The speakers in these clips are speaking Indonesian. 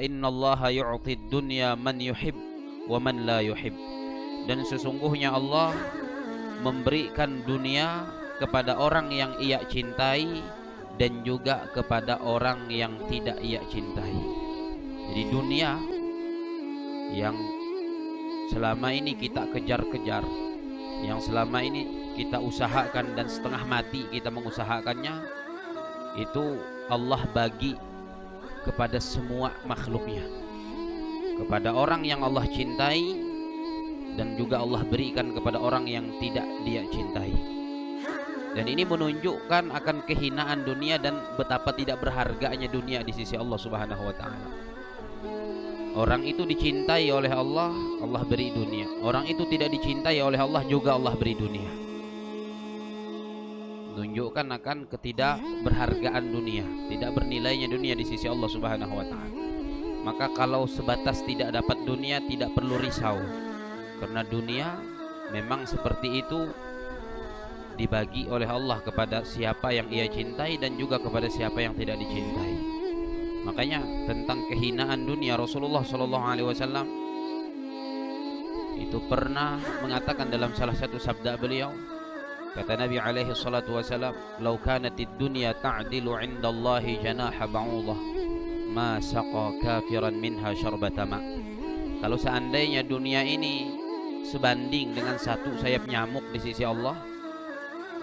Innallaha yu'tid dunya man yuhib wa man la yuhib. Dan sesungguhnya Allah memberikan dunia kepada orang yang ia cintai dan juga kepada orang yang tidak ia cintai. Jadi dunia yang selama ini kita kejar-kejar, yang selama ini kita usahakan dan setengah mati kita mengusahakannya, itu Allah bagi kepada semua makhluknya, kepada orang yang Allah cintai dan juga Allah berikan kepada orang yang tidak dia cintai. Dan ini menunjukkan akan kehinaan dunia dan betapa tidak berharganya dunia di sisi Allah Subhanahu wa taala. Orang itu dicintai oleh Allah, Allah beri dunia. Orang itu tidak dicintai oleh Allah, juga Allah beri dunia. Menunjukkan akan ketidakberhargaan dunia, tidak bernilainya dunia di sisi Allah Subhanahu wa taala. Maka kalau sebatas tidak dapat dunia, tidak perlu risau. Karena dunia memang seperti itu, dibagi oleh Allah kepada siapa yang ia cintai dan juga kepada siapa yang tidak dicintai. Makanya tentang kehinaan dunia, Rasulullah sallallahu alaihi wasallam itu pernah mengatakan dalam salah satu sabda beliau, kata Nabi alaihi salatu wasallam, "Lau kanatid dunya ta'dilu 'indallahi janaha ba'udah, ma saqa kafiran minha syarbata ma." Kalau seandainya dunia ini sebanding dengan satu sayap nyamuk di sisi Allah,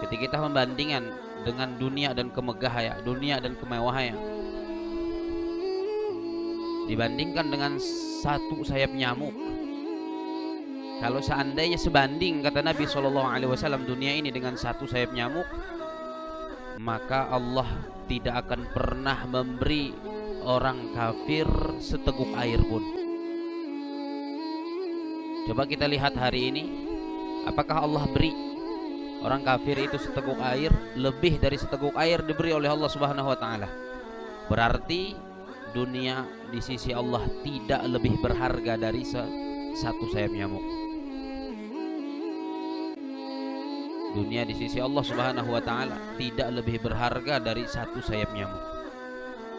ketika kita membandingkan dengan dunia dan kemegahan, dunia dan kemewahan, dibandingkan dengan satu sayap nyamuk, kalau seandainya sebanding, kata Nabi SAW, dunia ini dengan satu sayap nyamuk, maka Allah tidak akan pernah memberi orang kafir seteguk air pun. Coba kita lihat hari ini, apakah Allah beri orang kafir itu seteguk air? Lebih dari seteguk air diberi oleh Allah Subhanahu wa taala. Berarti dunia di sisi Allah tidak lebih berharga dari satu sayap nyamuk. Dunia di sisi Allah Subhanahu wa taala tidak lebih berharga dari satu sayap nyamuk.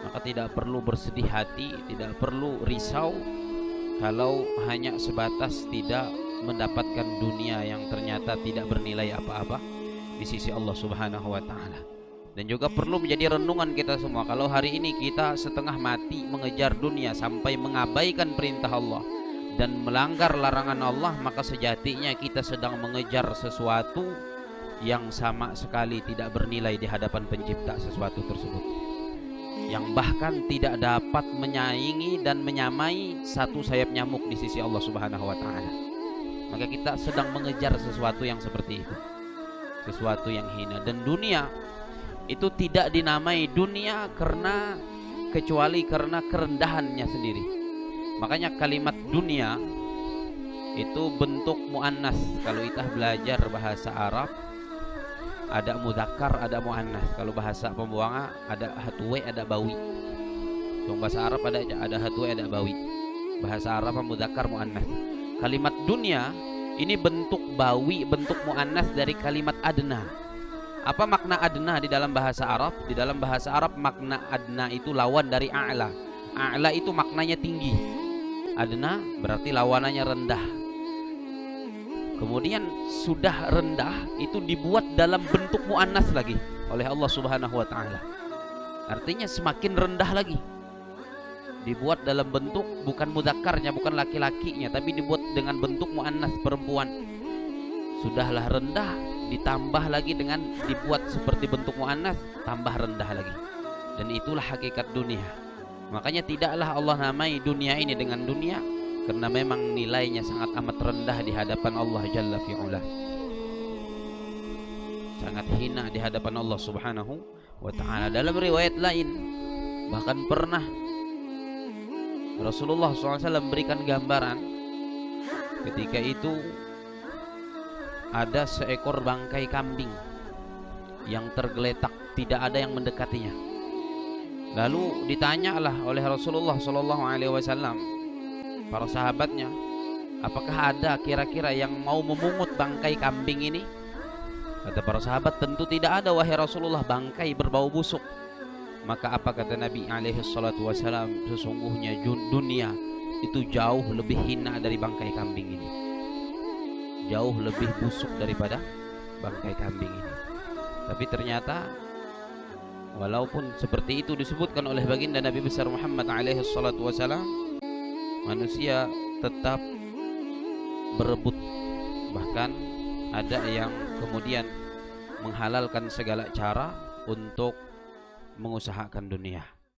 Maka tidak perlu bersedih hati, tidak perlu risau kalau hanya sebatas tidak mendapatkan dunia yang ternyata tidak bernilai apa-apa di sisi Allah Subhanahu wa taala. Dan juga perlu menjadi renungan kita semua, kalau hari ini kita setengah mati mengejar dunia sampai mengabaikan perintah Allah dan melanggar larangan Allah, maka sejatinya kita sedang mengejar sesuatu yang sama sekali tidak bernilai di hadapan pencipta sesuatu tersebut, yang bahkan tidak dapat menyaingi dan menyamai satu sayap nyamuk di sisi Allah Subhanahu wa taala. Maka kita sedang mengejar sesuatu yang seperti itu, sesuatu yang hina. Dan dunia itu tidak dinamai dunia kecuali karena kerendahannya sendiri. Makanya kalimat dunia itu bentuk muannas. Kalau kita belajar bahasa Arab, ada mudzakkar, ada muannas. Kalau bahasa pembuanga ada hatwe, ada bawi. Trong bahasa Arab ada hatwe, ada bawi. Bahasa Arab mudzakkar, muannas. Kalimat dunia ini bentuk bawi, bentuk muannas dari kalimat adna. Apa makna adna di dalam bahasa Arab? Di dalam bahasa Arab makna adna itu lawan dari a'la. A'la itu maknanya tinggi. Adna berarti lawanannya rendah. Kemudian sudah rendah itu dibuat dalam bentuk muannas lagi oleh Allah Subhanahu wa taala. Artinya semakin rendah lagi. Dibuat dalam bentuk bukan mudzakarnya, bukan laki-lakinya, tapi dibuat dengan bentuk muannas, perempuan. Sudahlah rendah, ditambah lagi dengan dibuat seperti bentuk muannas, tambah rendah lagi. Dan itulah hakikat dunia. Makanya tidaklah Allah namai dunia ini dengan dunia, karena memang nilainya sangat amat rendah di hadapan Allah Jalla fi'ula. Sangat hina di hadapan Allah Subhanahu wa ta'ala. Dalam riwayat lain, bahkan pernah Rasulullah SAW memberikan gambaran, ketika itu ada seekor bangkai kambing yang tergeletak, tidak ada yang mendekatinya. Lalu ditanyalah oleh Rasulullah SAW para sahabatnya, apakah ada kira-kira yang mau memungut bangkai kambing ini? Kata para sahabat, tentu tidak ada wahai Rasulullah, bangkai berbau busuk. Maka apa kata Nabi alaihi salatu wasalam? Sesungguhnya dunia itu jauh lebih hina dari bangkai kambing ini, jauh lebih busuk daripada bangkai kambing ini. Tapi ternyata walaupun seperti itu disebutkan oleh baginda Nabi besar Muhammad alaihi salatu wasalam, manusia tetap berebut. Bahkan ada yang kemudian menghalalkan segala cara untuk mengusahakan dunia.